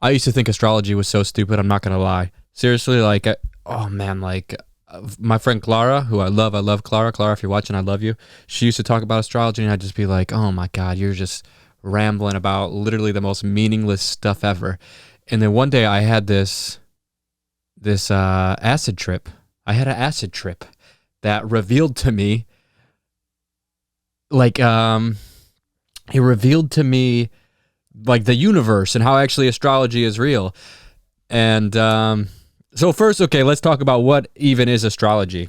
I used to think astrology was so stupid. I'm not gonna lie. Seriously, like, oh man, like my friend Clara, who I love Clara. Clara, if you're watching, I love you. She used to talk about astrology, and I'd just be like, oh my god, you're just rambling about literally the most meaningless stuff ever. And then one day I had this acid trip. I had an acid trip that revealed to me, like, it revealed to me like the universe and how actually astrology is real. And so first, okay, let's talk about what even is astrology.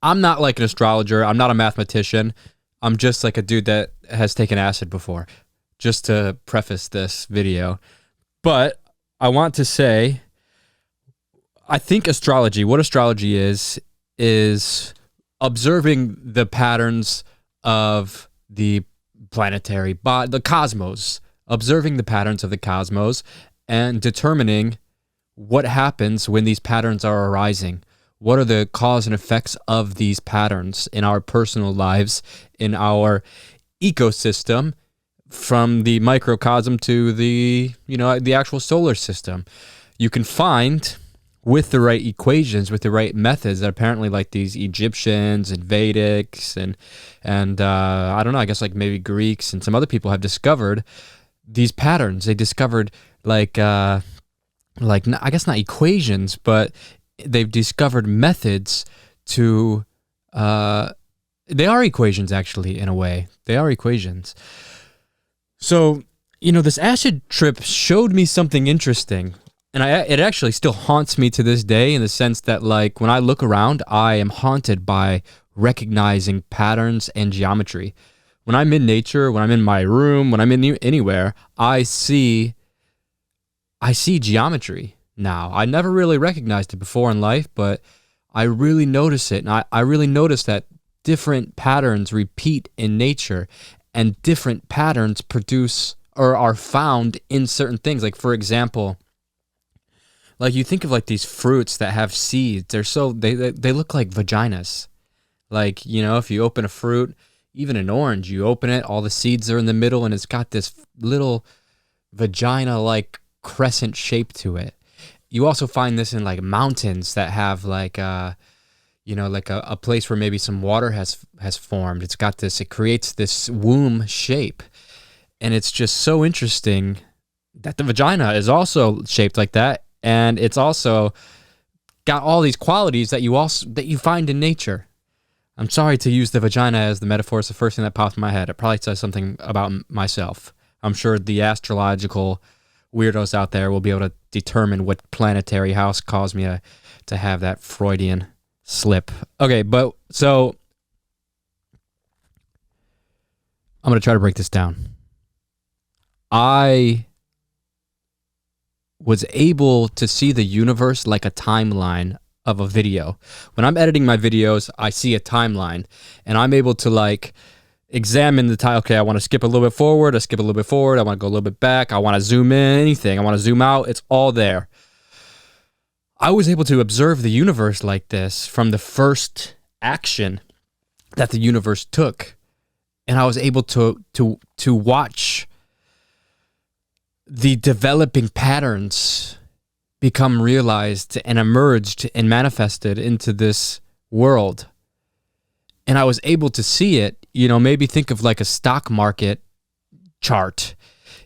I'm not like an astrologer. I'm not a mathematician. I'm just like a dude that has taken acid before, just to preface this video. But I want to say, I think what astrology is observing the patterns of the planetary the cosmos, observing the patterns of the cosmos and determining what happens when these patterns are arising. What are the cause and effects of these patterns in our personal lives, in our ecosystem, from the microcosm to the actual solar system. You can find, with the right equations, with the right methods, that apparently like these Egyptians and Vedics and I don't know, I guess like maybe Greeks and some other people have discovered these patterns. They discovered like I guess not equations, but they've discovered methods to they are equations actually, in a way. They are equations. So, this acid trip showed me something interesting. And it actually still haunts me to this day, in the sense that, like, when I look around, I am haunted by recognizing patterns and geometry. When I'm in nature, when I'm in my room, when I'm in anywhere, I see geometry now. I never really recognized it before in life, but I really notice it. And I really notice that different patterns repeat in nature, and different patterns produce or are found in certain things. Like, for example, like you think of like these fruits that have seeds. They look like vaginas. Like, if you open a fruit, even an orange, you open it, all the seeds are in the middle, and it's got this little vagina-like crescent shape to it. You also find this in like mountains that have like like a place where maybe some water has formed. It creates this womb shape. And it's just so interesting that the vagina is also shaped like that. And it's also got all these qualities that you find in nature. I'm sorry to use the vagina as the metaphor. It's the first thing that popped in my head. It probably says something about myself. I'm sure the astrological weirdos out there will be able to determine what planetary house caused me to have that Freudian slip. Okay, but so I'm going to try to break this down. I was able to see the universe like a timeline of a video. When I'm editing my videos, I see a timeline, and I'm able to like examine the time. Okay, I want to skip a little bit forward, I skip a little bit forward, I want to go a little bit back, I want to zoom in, anything, I want to zoom out, it's all there. I was able to observe the universe like this from the first action that the universe took, and I was able to watch the developing patterns become realized and emerged and manifested into this world. And I was able to see it, maybe think of like a stock market chart.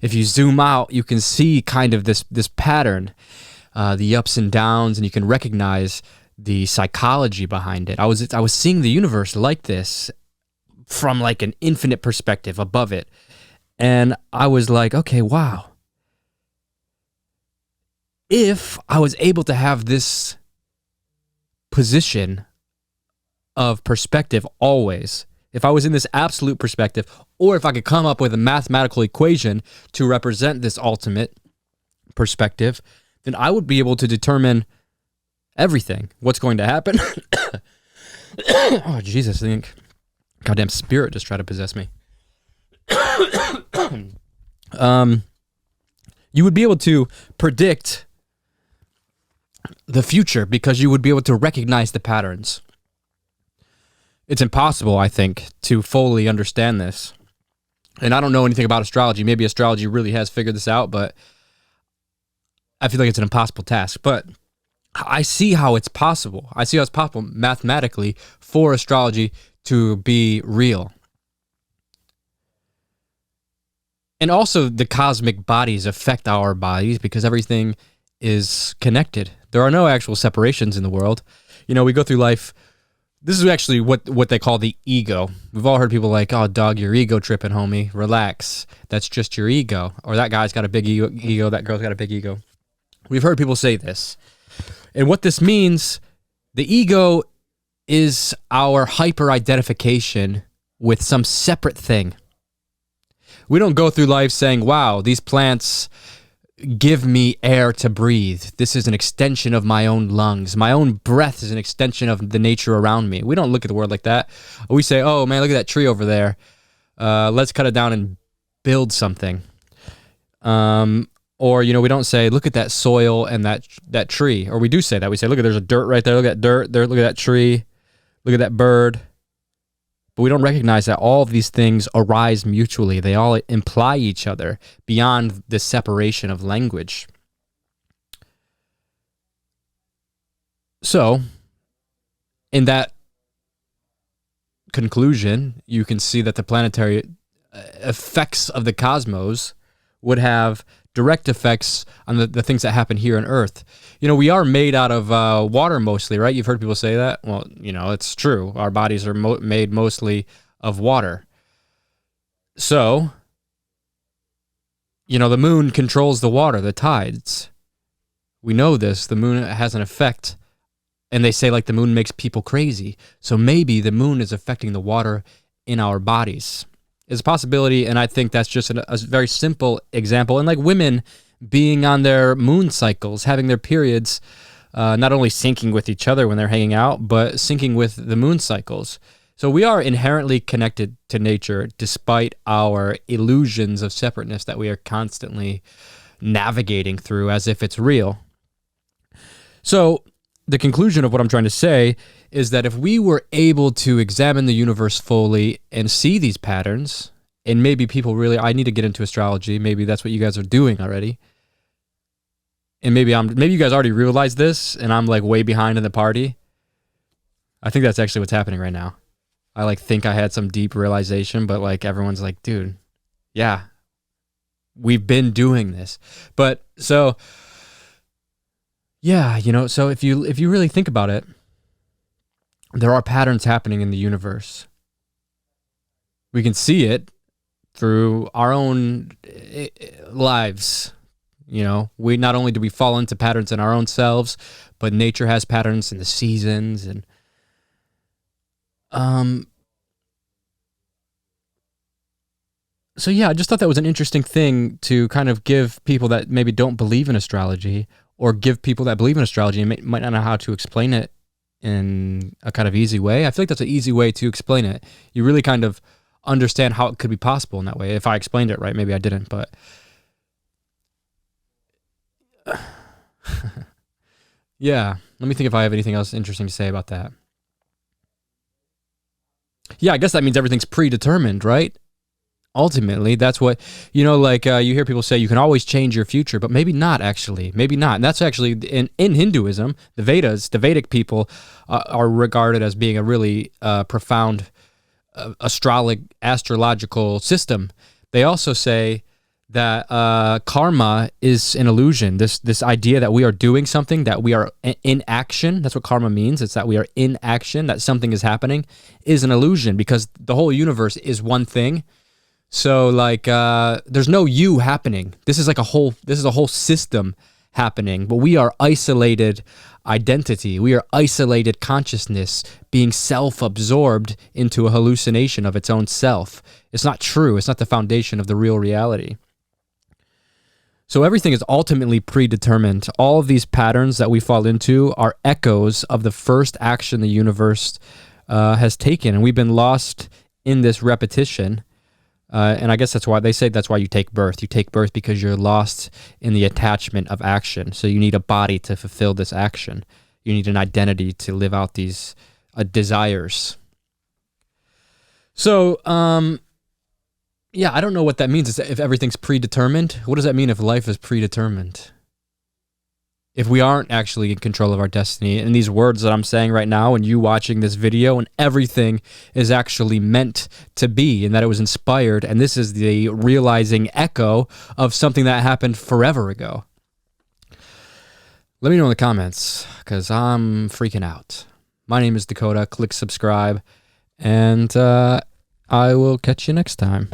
If you zoom out, you can see kind of this pattern, the ups and downs, and you can recognize the psychology behind it. I was seeing the universe like this from like an infinite perspective above it. And I was like, okay, wow. If I was able to have this position of perspective always, if I was in this absolute perspective, or if I could come up with a mathematical equation to represent this ultimate perspective, then I would be able to determine everything, what's going to happen. Oh, Jesus, I think goddamn spirit just tried to possess me. You would be able to predict the future because you would be able to recognize the patterns. It's impossible, I think, to fully understand this And I don't know anything about astrology. Maybe astrology really has figured this out, but I feel like it's an impossible task. But I see how it's possible. I see how it's possible mathematically for astrology to be real. And also the cosmic bodies affect our bodies because everything is connected. There are no actual separations in the world. You know, we go through life. This is actually what they call the ego. We've all heard people like, oh, dog, your ego tripping, homie. Relax. That's just your ego. Or that guy's got a big ego. That girl's got a big ego. We've heard people say this. And what this means, the ego is our hyper-identification with some separate thing. We don't go through life saying, wow, these plants give me air to breathe. This is an extension of my own lungs. My own breath is an extension of the nature around me. We don't look at the world like that. We say, oh, man, look at that tree over there. Let's cut it down and build something. Or, you know, we don't say, look at that soil and that tree. Or we do say that. We say, look, there's a dirt right there. Look at that dirt there. Look at that tree. Look at that bird. But we don't recognize that all of these things arise mutually. They all imply each other beyond the separation of language. So, in that conclusion, you can see that the planetary effects of the cosmos would have direct effects on the things that happen here on Earth. You know, we are made out of water mostly, right? You've heard people say that. Well, you know, it's true. Our bodies are made mostly of water. So, you know, the moon controls the water, the tides. We know this. The moon has an effect. And they say, like, the moon makes people crazy. So maybe the moon is affecting the water in our bodies. It's a possibility, and I think that's just a very simple example. And like women being on their moon cycles, having their periods, not only syncing with each other when they're hanging out, but syncing with the moon cycles. So we are inherently connected to nature despite our illusions of separateness that we are constantly navigating through as if it's real. So the conclusion of what I'm trying to say is that if we were able to examine the universe fully and see these patterns, and maybe people really, I need to get into astrology, maybe that's what you guys are doing already, and maybe you guys already realized this, and I'm like way behind in the party. I think that's actually what's happening right now. I like think I had some deep realization, but like everyone's like, dude, yeah, we've been doing this. But so, yeah, you know, so if you really think about it, there are patterns happening in the universe. We can see it through our own lives. You know, we not only do we fall into patterns in our own selves, but nature has patterns in the seasons and so yeah, I just thought that was an interesting thing to kind of give people that maybe don't believe in astrology, or give people that believe in astrology and might not know how to explain it in a kind of easy way. I feel like that's an easy way to explain it. You really kind of understand how it could be possible in that way. If I explained it right, maybe I didn't, but yeah. Let me think if I have anything else interesting to say about that. Yeah, I guess that means everything's predetermined, right? Ultimately, that's what, you know, like you hear people say you can always change your future, but maybe not actually, maybe not. And that's actually in Hinduism, the Vedas, the Vedic people are regarded as being a really profound astrological system. They also say that karma is an illusion. This idea that we are doing something, that we are in action, that's what karma means. It's that we are in action, that something is happening, is an illusion because the whole universe is one thing. So like, there's no you happening. This is a whole system happening, but we are isolated identity. We are isolated consciousness being self-absorbed into a hallucination of its own self. It's not true. It's not the foundation of the real reality. So everything is ultimately predetermined. All of these patterns that we fall into are echoes of the first action the universe has taken, and we've been lost in this repetition. And I guess that's why they say that's why you take birth. You take birth because you're lost in the attachment of action. So you need a body to fulfill this action. You need an identity to live out these desires. So, Yeah, I don't know what that means. Is that if everything's predetermined? What does that mean if life is predetermined? If we aren't actually in control of our destiny, and these words that I'm saying right now, and you watching this video, and everything is actually meant to be, and that it was inspired, and this is the realizing echo of something that happened forever ago. Let me know in the comments, because I'm freaking out. My name is Dakota. Click subscribe, and I will catch you next time.